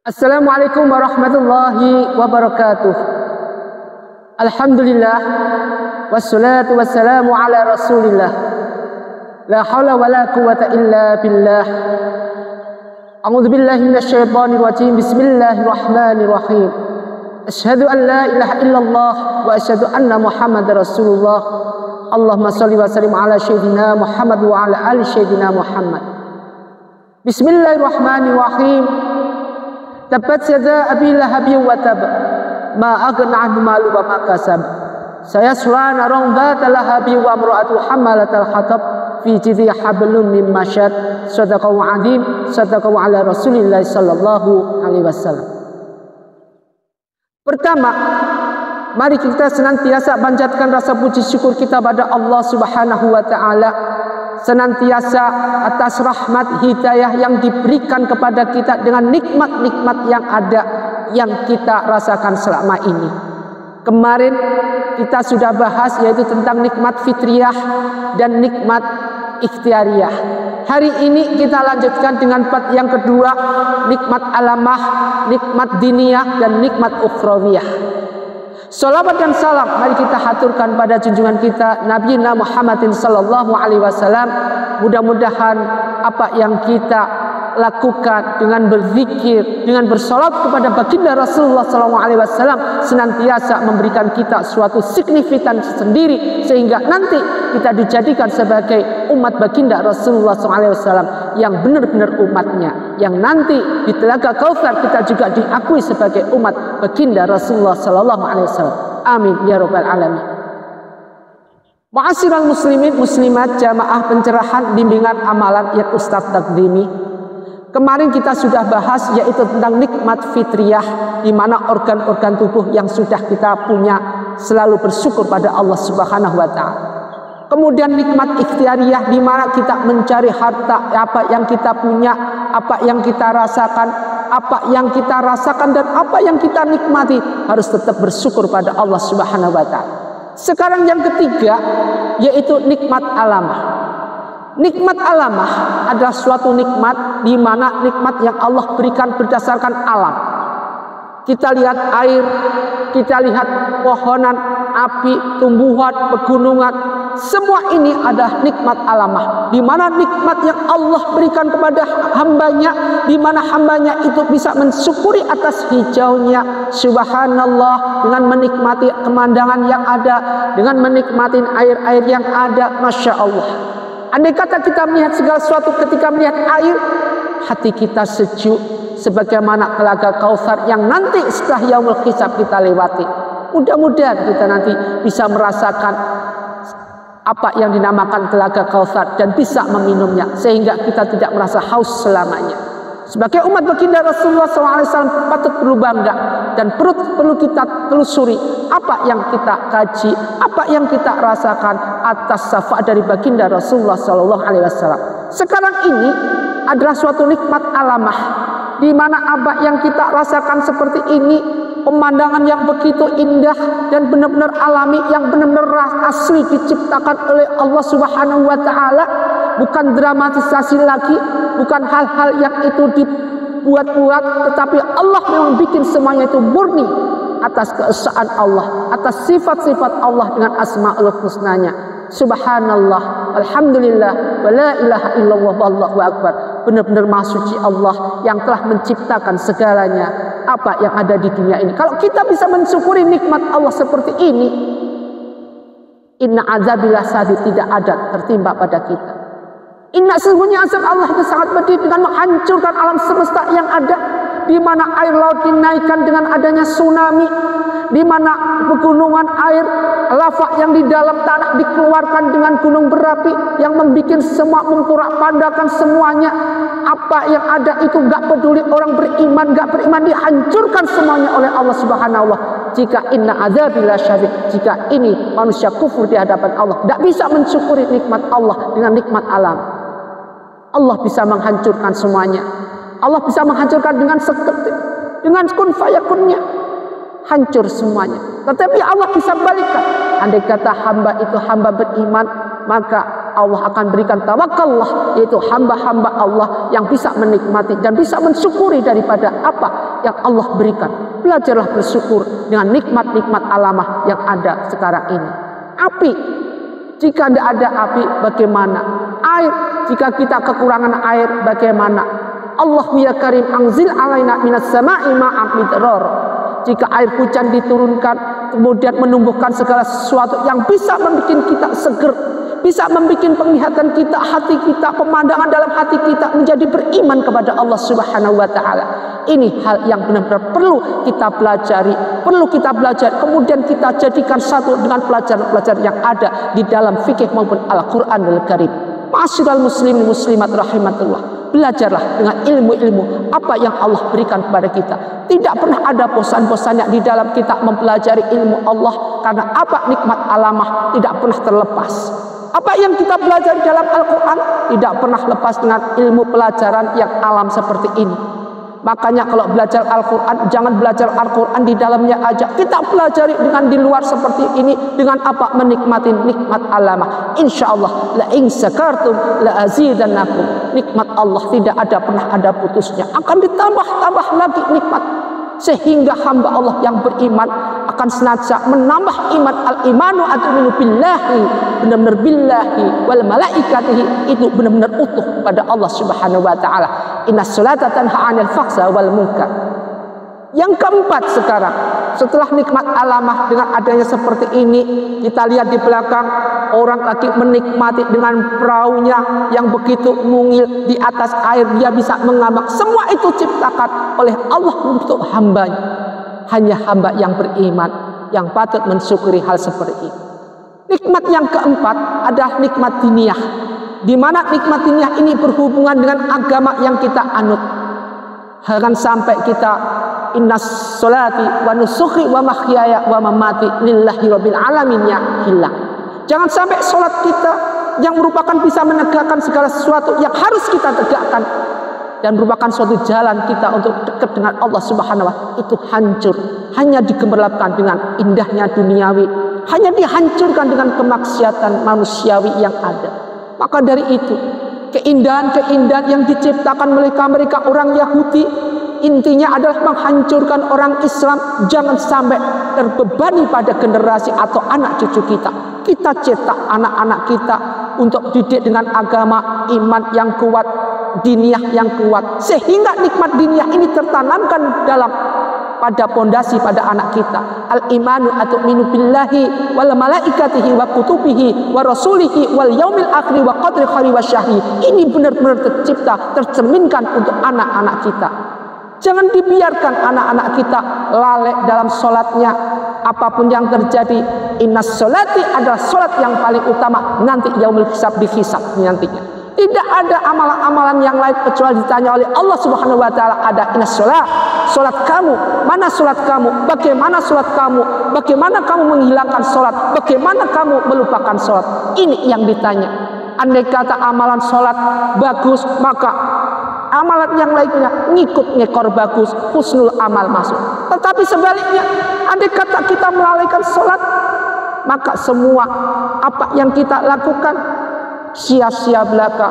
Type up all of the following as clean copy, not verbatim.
Assalamualaikum warahmatullahi wabarakatuh. Alhamdulillah wassalatu wassalamu ala rasulillah. La hawla wa la quwata illa billah. A'udzu billahi minasyaitonir rajim. Bismillahirrahmanirrahim. Asyhadu an la ilaha illallah wa asyhadu anna Muhammadar Rasulullah. Allahumma shalli wa sallim ala sayyidina Muhammad wa ala ali sayyidina Muhammad. Bismillahirrahmanirrahim. Tabbat yada abi lahabin wa tab, ma aghna anhu maluhu wa ma kasab. Sayasla naran dzata lahabin wa imra'atu hammalatal hatab fi jidhiha hablum min masad. Sadaqallahu adzim, sadaqallahu ala Rasulillah sallallahu alaihi wasallam. Pertama, mari kita senantiasa panjatkan rasa puji syukur kita pada Allah Subhanahu wa taala, senantiasa atas rahmat hidayah yang diberikan kepada kita dengan nikmat-nikmat yang ada yang kita rasakan selama ini. Kemarin kita sudah bahas yaitu tentang nikmat fitriyah dan nikmat ikhtiariyah. Hari ini kita lanjutkan dengan part yang kedua, nikmat alamah, nikmat diniyah dan nikmat ukhrawiyah. Salawat dan salam mari kita haturkan pada junjungan kita Nabi Muhammadin sallallahu alaihi wasallam. Mudah-mudahan apa yang kita lakukan dengan berzikir, dengan bersolat kepada baginda Rasulullah sallallahu alaihi wasallam senantiasa memberikan kita suatu signifikan sendiri sehingga nanti kita dijadikan sebagai umat baginda Rasulullah sallallahu alaihi wasallam yang benar-benar umatnya, yang nanti di Telaga Kautsar kita juga diakui sebagai umat baginda Rasulullah sallallahu alaihi wasallam. Amin ya rabbal alamin. Ma'asyiral muslimin muslimat jamaah pencerahan bimbingan amalan yang Ustaz Takdimi. Kemarin kita sudah bahas yaitu tentang nikmat fitriyah, di mana organ-organ tubuh yang sudah kita punya selalu bersyukur pada Allah Subhanahu wa taala. Kemudian nikmat ikhtiariyah, di mana kita mencari harta, apa yang kita punya, apa yang kita rasakan, dan apa yang kita nikmati harus tetap bersyukur pada Allah Subhanahu wa taala. Sekarang yang ketiga yaitu nikmat alamah. Nikmat alamah adalah suatu nikmat di mana nikmat yang Allah berikan berdasarkan alam. Kita lihat air, kita lihat pohonan, api, tumbuhan, pegunungan. Semua ini adalah nikmat alamah, di mana nikmat yang Allah berikan kepada hambanya, di mana hambanya itu bisa mensyukuri atas hijaunya. Subhanallah, dengan menikmati pemandangan yang ada, dengan menikmati air-air yang ada, Masya Allah. Andai kata kita melihat segala sesuatu ketika melihat air, hati kita sejuk sebagaimana Telaga Kautsar yang nanti setelah yaumul hisab kita lewati. Mudah-mudahan kita nanti bisa merasakan apa yang dinamakan Telaga Kautsar dan bisa meminumnya sehingga kita tidak merasa haus selamanya. Sebagai umat baginda Rasulullah SAW patut perlu bangga dan perlu kita telusuri apa yang kita kaji, apa yang kita rasakan atas syafaat dari baginda Rasulullah SAW. Sekarang ini adalah suatu nikmat alamah, di mana apa yang kita rasakan seperti ini, pemandangan yang begitu indah dan benar-benar alami, yang benar-benar asli diciptakan oleh Allah Subhanahu wa taala, bukan dramatisasi lagi, bukan hal-hal yang itu dibuat-buat, tetapi Allah memang bikin semuanya itu murni atas keesaan Allah, atas sifat-sifat Allah dengan asmaul husnanya. Subhanallah, alhamdulillah, wa la ilaha illallah, wallahu akbar. Benar-benar maha suci Allah yang telah menciptakan segalanya apa yang ada di dunia ini. Kalau kita bisa mensyukuri nikmat Allah seperti ini, inna azabillah sadid, tidak ada tertimpa pada kita. Inna sesungguhnya azab Allah itu sangat pedih dengan menghancurkan alam semesta yang ada, di mana air laut dinaikkan dengan adanya tsunami, di mana pegunungan air, lava yang di dalam tanah dikeluarkan dengan gunung berapi yang membuat semua memporak-pandakan semuanya. Apa yang ada itu gak peduli orang beriman, gak beriman, dihancurkan semuanya oleh Allah Subhanahu wa taala. Jika inna adzabillah syadid, jika ini manusia kufur di hadapan Allah, gak bisa mensyukuri nikmat Allah dengan nikmat alam. Allah bisa menghancurkan semuanya. Allah bisa menghancurkan dengan seketik, dengan kun fayakunnya, hancur semuanya. Tetapi Allah bisa balikkan. Andai kata hamba itu hamba beriman, maka Allah akan berikan tawakallah, yaitu hamba-hamba Allah yang bisa menikmati dan bisa mensyukuri daripada apa yang Allah berikan. Belajarlah bersyukur dengan nikmat-nikmat alamah yang ada sekarang ini. Api, jika tidak ada api bagaimana? Air, jika kita kekurangan air bagaimana? Allah ya karim anzil alaina minas sama'i ma'an midrar. Jika air hujan diturunkan kemudian menumbuhkan segala sesuatu yang bisa membuat kita seger, bisa membuat penglihatan kita, hati kita, pemandangan dalam hati kita menjadi beriman kepada Allah Subhanahu wa taala. Ini hal yang benar-benar perlu kita pelajari, kemudian kita jadikan satu dengan pelajaran-pelajaran yang ada di dalam fikih maupun Al-Qur'anul Karim. Ma'asyiral muslimin muslimat rahimatullah. Belajarlah dengan ilmu-ilmu apa yang Allah berikan kepada kita. Tidak pernah ada bosan-bosannya di dalam kita mempelajari ilmu Allah, karena apa? Nikmat alamah tidak pernah terlepas. Apa yang kita pelajari dalam Al-Quran tidak pernah lepas dengan ilmu pelajaran yang alam seperti ini. Makanya kalau belajar Al-Quran, jangan belajar Al-Quran di dalamnya aja. Kita pelajari dengan di luar seperti ini. Dengan apa? Menikmati nikmat alamah. Insya Allah, la in syakartum la azidannakum. Nikmat Allah tidak pernah ada putusnya. Akan ditambah-tambah lagi nikmat. Sehingga hamba Allah yang beriman akan senantiasa menambah iman. Al-imanu atu'minu billahi, benar-benar billahi wal malaikatihi, itu benar-benar utuh pada Allah Subhanahu wa taala. Innas sholata tanha 'anil fahsya wal munkar. Yang keempat sekarang, setelah nikmat alamah dengan adanya seperti ini, kita lihat di belakang orang lagi menikmati dengan perahunya yang begitu mungil di atas air, dia bisa mengambang. Semua itu ciptakan oleh Allah untuk hambanya. Hanya hamba yang beriman yang patut mensyukuri hal seperti ini. Nikmat yang keempat adalah nikmat diniyah, di mana nikmat diniyah ini berhubungan dengan agama yang kita anut. Jangan sampai kita innas sholati wa nusuki wa mahyaya wa mamati lillahi rabbil alamin ya hilang. Jangan sampai sholat kita yang merupakan bisa menegakkan segala sesuatu yang harus kita tegakkan dan merupakan suatu jalan kita untuk dekat dengan Allah Subhanahu wa taala itu hancur, hanya digemerlapkan dengan indahnya duniawi, hanya dihancurkan dengan kemaksiatan manusiawi yang ada. Maka dari itu, keindahan-keindahan yang diciptakan mereka orang Yahudi intinya adalah menghancurkan orang Islam. Jangan sampai terbebani pada generasi atau anak cucu kita. Kita cetak anak-anak kita untuk didik dengan agama, iman yang kuat, diniyah yang kuat, sehingga nikmat diniyah ini tertanamkan dalam pada pondasi pada anak kita. Al-imanu atu'minu billahi wal malaikatihi wa kutubihi wa rasulihi wal yaumil akhir wa qadri khairi wa syahri. Ini benar-benar tercipta, tercerminkan untuk anak-anak kita. Jangan dibiarkan anak-anak kita lalai dalam sholatnya. Apapun yang terjadi, innas sholati adalah sholat yang paling utama. Nanti yaumul hisab, dihisab nantinya. Tidak ada amalan-amalan yang lain kecuali ditanya oleh Allah Subhanahu wa taala. Ada innas sholat, sholat kamu, mana sholat kamu, bagaimana sholat kamu, bagaimana kamu menghilangkan sholat, bagaimana kamu melupakan sholat. Ini yang ditanya. Andai kata amalan sholat bagus, maka amalan yang lainnya ngikut ngekor bagus, husnul amal masuk. Tetapi sebaliknya, andai kata kita melalaikan sholat, maka semua apa yang kita lakukan sia-sia belaka.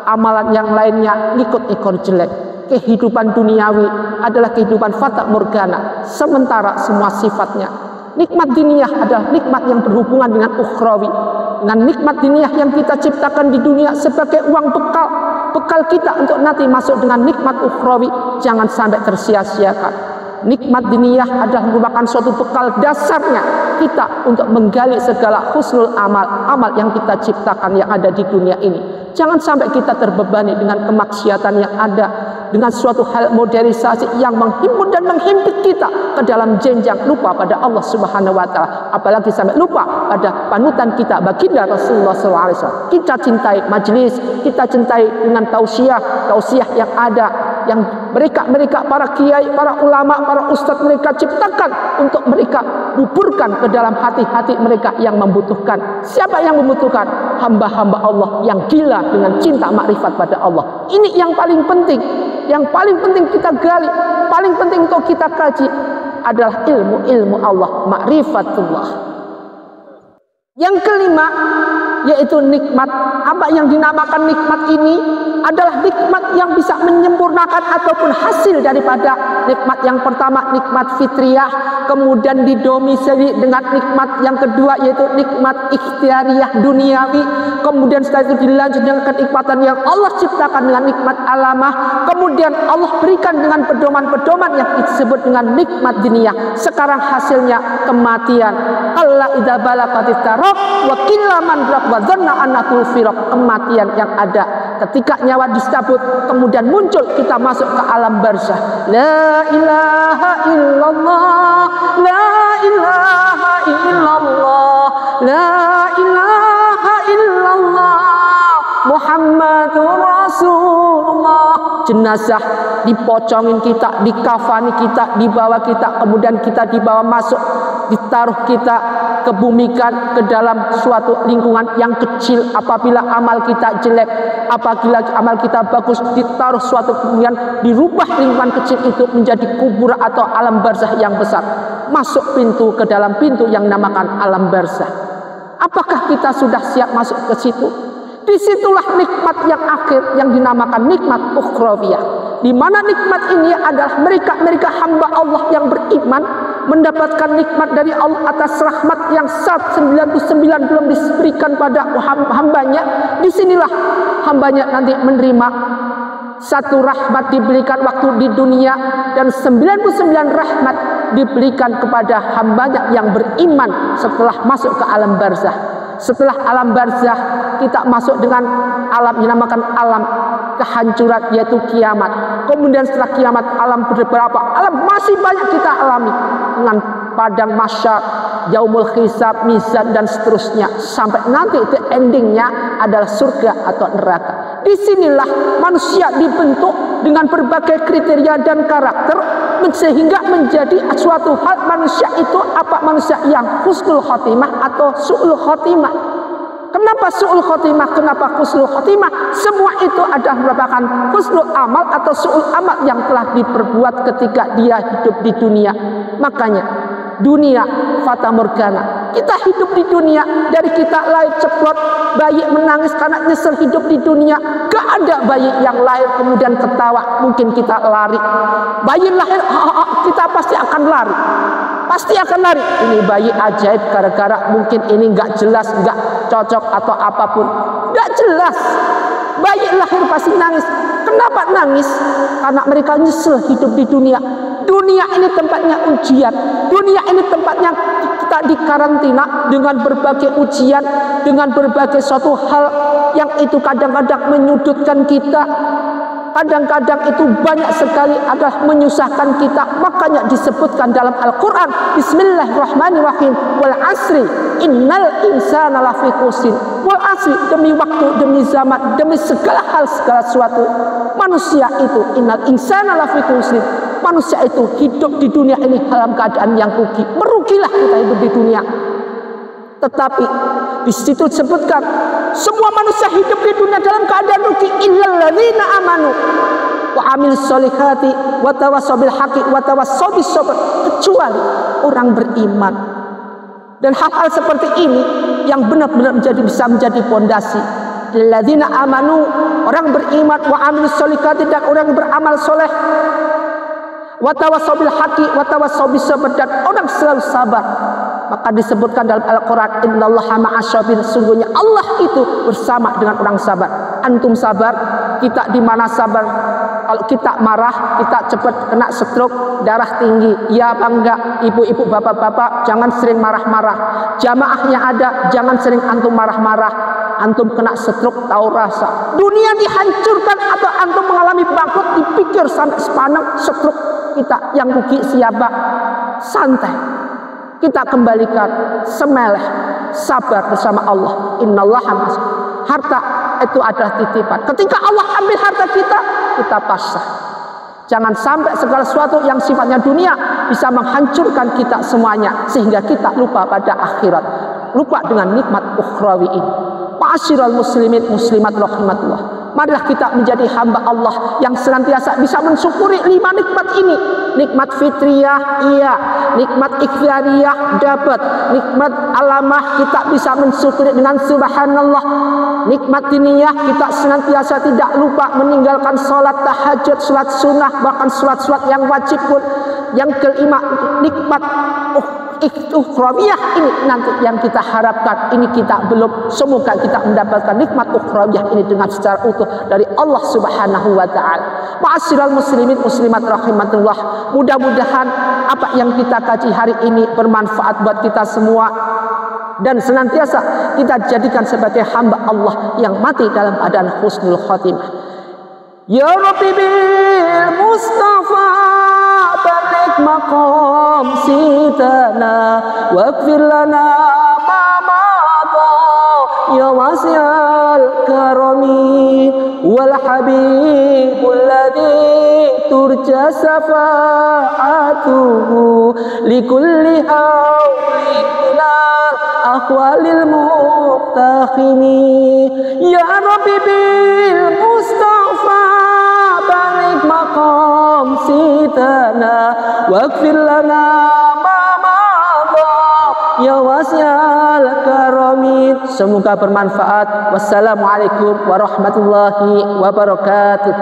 Amalan yang lainnya ngikut ekor jelek. Kehidupan duniawi adalah kehidupan fata morgana, sementara semua sifatnya. Nikmat diniyah adalah nikmat yang berhubungan dengan ukhrawi, dengan nikmat diniyah yang kita ciptakan di dunia sebagai uang bekal kita untuk nanti masuk dengan nikmat ukhrawi. Jangan sampai tersia-siakan. Nikmat diniyah adalah merupakan suatu bekal dasarnya kita untuk menggali segala husnul amal yang kita ciptakan yang ada di dunia ini. Jangan sampai kita terbebani dengan kemaksiatan yang ada, dengan suatu hal modernisasi yang menghimpun dan menghimpit kita ke dalam jenjang lupa pada Allah Subhanahu wa taala. Apalagi sampai lupa pada panutan kita baginda Rasulullah SAW. Kita cintai majelis, kita cintai dengan tausiah yang ada, yang mereka para kiai, para ulama, para ustadz mereka ciptakan untuk mereka buburkan ke dalam hati-hati mereka yang membutuhkan. Siapa yang membutuhkan? Hamba-hamba Allah yang gila dengan cinta makrifat pada Allah. Ini yang paling penting. Yang paling penting kita gali, paling penting untuk kita kaji adalah ilmu Allah, ma'rifatullah. Yang kelima, yaitu nikmat. Apa yang dinamakan nikmat ini adalah nikmat yang bisa menyempurnakan ataupun hasil daripada nikmat yang pertama, nikmat fitriyah, kemudian didomisili dengan nikmat yang kedua yaitu nikmat ikhtiariyah duniawi, kemudian setelah itu dilanjut dengan kenikmatan yang Allah ciptakan dengan nikmat alamah, kemudian Allah berikan dengan pedoman-pedoman yang disebut dengan nikmat diniyah. Sekarang hasilnya kematian. Allah idza balaqatit taraq wa killaman raq wa dhanna annahu firaq. Kematian yang ada ketika nyawa dicabut, kemudian muncul kita masuk ke alam barzah. La ilaha illallah, la ilaha illallah, la ilaha illallah, Muhammadur Rasulullah. Jenazah dipocongin kita, dikafani kita, dibawa kita, kemudian kita dibawa masuk, ditaruh kita, kebumikan ke dalam suatu lingkungan yang kecil. Apabila amal kita jelek, apabila amal kita bagus, ditaruh suatu kemudian dirubah lingkungan kecil itu menjadi kubur atau alam barzah yang besar. Masuk pintu ke dalam pintu yang dinamakan alam barzah. Apakah kita sudah siap masuk ke situ? Disitulah nikmat yang akhir yang dinamakan nikmat ukhrawiyah, di mana nikmat ini adalah mereka hamba Allah yang beriman mendapatkan nikmat dari Allah atas rahmat yang 99 belum diberikan pada hambanya. Disinilah hambanya nanti menerima satu rahmat diberikan waktu di dunia dan 99 rahmat diberikan kepada hambanya yang beriman setelah masuk ke alam barzah. Setelah alam barzah kita masuk dengan alam yang dinamakan alam kehancuran yaitu kiamat. Kemudian setelah kiamat alam beberapa alam masih banyak kita alami dengan padang mahsyar, yaumul hisab, mizan dan seterusnya sampai nanti itu endingnya adalah surga atau neraka. Disinilah manusia dibentuk dengan berbagai kriteria dan karakter sehingga menjadi suatu hal manusia itu apa manusia yang husnul khotimah atau su'ul khotimah. Kenapa su'ul khotimah? Kenapa husnul khotimah? Semua itu adalah merupakan husnul amal atau su'ul amal yang telah diperbuat ketika dia hidup di dunia. Makanya dunia fata morgana. Kita hidup di dunia, dari kita lahir ceplok, bayi menangis karena nyesel hidup di dunia. Gak ada bayi yang lahir kemudian ketawa, mungkin kita lari. Bayi lahir, kita pasti akan lari. Pasti akan lari. Ini bayi ajaib gara-gara mungkin ini gak jelas, gak cocok atau apapun. Gak jelas. Bayi lahir pasti nangis. Kenapa nangis? Karena mereka nyesel hidup di dunia. Dunia ini tempatnya ujian. Dunia ini tempatnya kita dikarantina dengan berbagai ujian, dengan berbagai suatu hal yang itu kadang-kadang menyudutkan kita. Kadang-kadang itu banyak sekali adalah menyusahkan kita. Makanya disebutkan dalam Al-Quran, Bismillahirrahmanirrahim, wal asri innal insana lafi khusrin. Wal asri, demi waktu, demi zaman, demi segala hal, segala sesuatu. Manusia itu innal insana lafi khusrin. Manusia itu hidup di dunia ini dalam keadaan yang rugi. Merugilah kita hidup di dunia. Tetapi di situ disebutkan semua manusia hidup di dunia dalam keadaan rugi illal ladzina amanu wa amilus solihati wa tawassaw bil haqqi wa tawassaw bis sabr, kecuali orang beriman. Dan hal-hal seperti ini yang benar-benar bisa menjadi fondasi. Ladzina amanu, orang beriman, wa amilus solihati, dan orang beramal soleh, wa tawassaw bil haqqi wa tawassaw bis sabr, dan orang selalu sabar. Maka disebutkan dalam Al-Quran, innallaha ma'asyabirin, sungguhnya Allah itu bersama dengan orang sabar. Antum sabar, kita di mana sabar? Kalau kita marah, kita cepat kena stroke, darah tinggi. Ya apa enggak? Ibu-ibu, bapak-bapak, jangan sering marah-marah. Jamaahnya ada, jangan sering antum marah-marah. Antum kena stroke, tahu rasa. Dunia dihancurkan atau antum mengalami bangkrut, dipikir sampai sepaneng stroke kita. Yang rugi siapa? Santai. Kita kembalikan, semeleh, sabar bersama Allah. Innallaha ma'as. Harta itu adalah titipan. Ketika Allah ambil harta kita, kita pasrah. Jangan sampai segala sesuatu yang sifatnya dunia bisa menghancurkan kita semuanya, sehingga kita lupa pada akhirat, lupa dengan nikmat ukhrawi ini. Ma'asyiral muslimin muslimat rahimatullah. Marilah kita menjadi hamba Allah yang senantiasa bisa mensyukuri 5 nikmat ini. Nikmat fitriyah, iya. Nikmat ikhtiariyah, dapat. Nikmat alamah, kita bisa mensyukuri dengan subhanallah. Nikmat diniyah, kita senantiasa tidak lupa meninggalkan sholat tahajud, sholat sunnah, bahkan sholat-sholat yang wajib pun. Yang kelima, nikmat ukhrawiyah ini nanti yang kita harapkan, ini kita belum, semoga kita mendapatkan nikmat ukhrawiyah ini dengan secara utuh dari Allah Subhanahu wa taala. Ma'asyiral muslimin muslimat rahimatullah, mudah-mudahan apa yang kita kaji hari ini bermanfaat buat kita semua dan senantiasa kita jadikan sebagai hamba Allah yang mati dalam keadaan husnul khotimah. Ya Rabbi bil Mustafa barik maqam sitana waghfir lana ma madha ya wasi'al karami wal habibul ladzi turja safa'atuhu likulli hawli ilal ahwalil muqtakhimi. Ya Rabbi bil Mustafa barik maqam sitana waghfir lana ma madha ya wasi'al karami. Semoga bermanfaat. Wassalamualaikum warahmatullahi wabarakatuh.